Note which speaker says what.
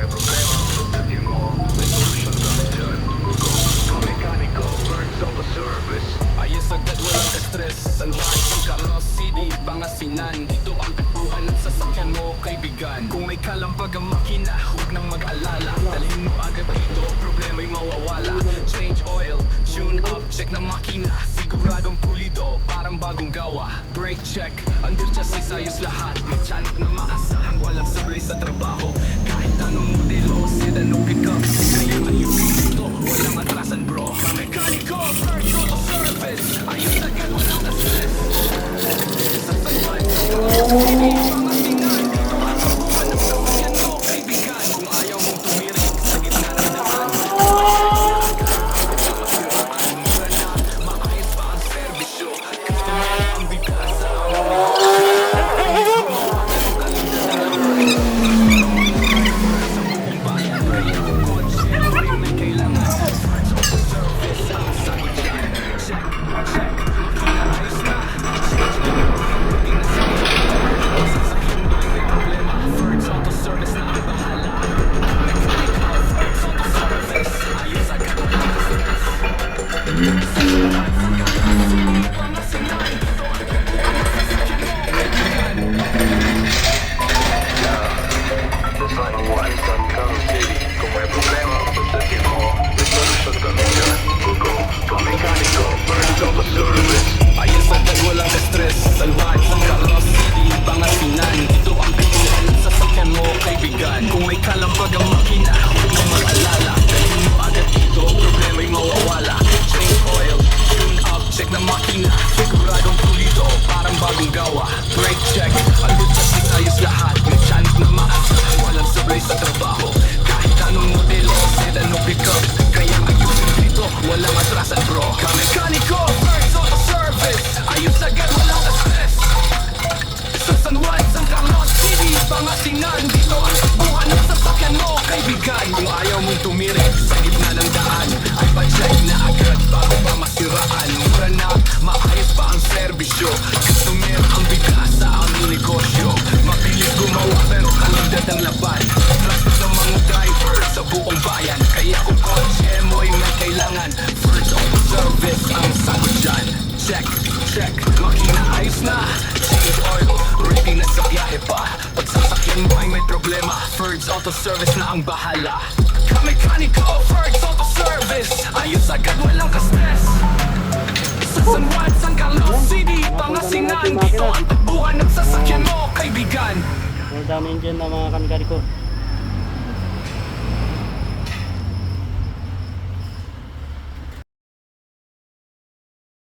Speaker 1: may problema, pagdating mo, may solusyon kami dyan. Kamekaniko, birds of a service.
Speaker 2: Ayos agad, walang ka-stress. Salwahan ng Carlos City, Pangasinan. Dito ang takbuhan ng sasakyan mo, kaibigan. Kung may kalampag ang makina, huwag nang mag-alala. Dalhin mo agad dito, problema'y mawawala. Change oil, tune up, check na makina. Siguradong pulido, parang bagong gawa. Brake check, under chassis ayos lahat. May tiyanak na maasahan, walang sablay sa trabaho. Kahit anong modelo, sedan o pick-up. Kaya ayusin dito, walang atrasan bro. Kamekaniko, birds of a service. Ayos agad, walang ka-stress. Sa salwan, hindi Pangasinan. Dito ang takbuhan ng sasakyan mo, kaibigan. Kung ayaw mong tumirik sa gitna ng daan, mura na, maayos pa ang serbisyo. Customer ang bigasa. Sa buong bayan, kaya kung kotse, may kailangan. Birds of a service, ang sagot dyan. Check, check, ayos na. Change na, hindi na sa sasakyan mo ay may problema. Birds of a service na ang bahala. Mechanical, birds of a service. Ayos agad, walang ka-stress. Pangasinan, dito ang takbuhan ng sasakyan mo, kaibigan.
Speaker 1: Nissan Nissan Carlos City. Kung may problema, pagdating mo, may solusyon kami dyan. Kamekaniko, birds of a service.
Speaker 2: Ayos agad, walang ka-stress. Salwahan ng Carlos City, Pangasinan. Dito ang takbuhan ng sasakyan mo, kaibigan. Kung may kalampag ang makina, huwag mong mag-alala. Dalhin mo agad dito, problema'y mawawala. Change oil, tune up, check na makina. Siguradong pulido, parang bagong gawa. Brake check, under chassis ayos lahat. May tiyanak na maasahan, walang sablay sa trabaho. Kahit anong modelo, sedan o pick-up. Kaya ayusin dito, walang atrasan bro. Kamekaniko, birds of a service. Ayos agad, walang ka-stress. Sa San Juan, San Carlos City, Pangasinan. Dito ang takbuhan ng sasakyan mo, kaibigan. Kung ayaw mong tumirik sa gitna ng daan, ay pa-check na agad bago pa masiraan. Mura na, maayos pa ang serbisyo. Customer ang bigas sa aming negosyo. Mabilis gumawa pero kalidad ang laban. Trusted ng mga driver sa buong bayan. Kaya kung kotse mo'y may kailangan, birds of a service ang sagot dyan. Check, check, makina ayos na. Change oil, ready na sa biyahe pa. Pag sasakyan mo ay may problema, birds auto service na ang bahala. Kamekaniko, birds auto service. Ayos agad, walang ka-stress. Sa San Juan, San Carlos City, Pangasinan. Dito ang takbuhan ng sasakyan mo, kaibigan.
Speaker 3: Ang dami dyan ng mga kamekaniko.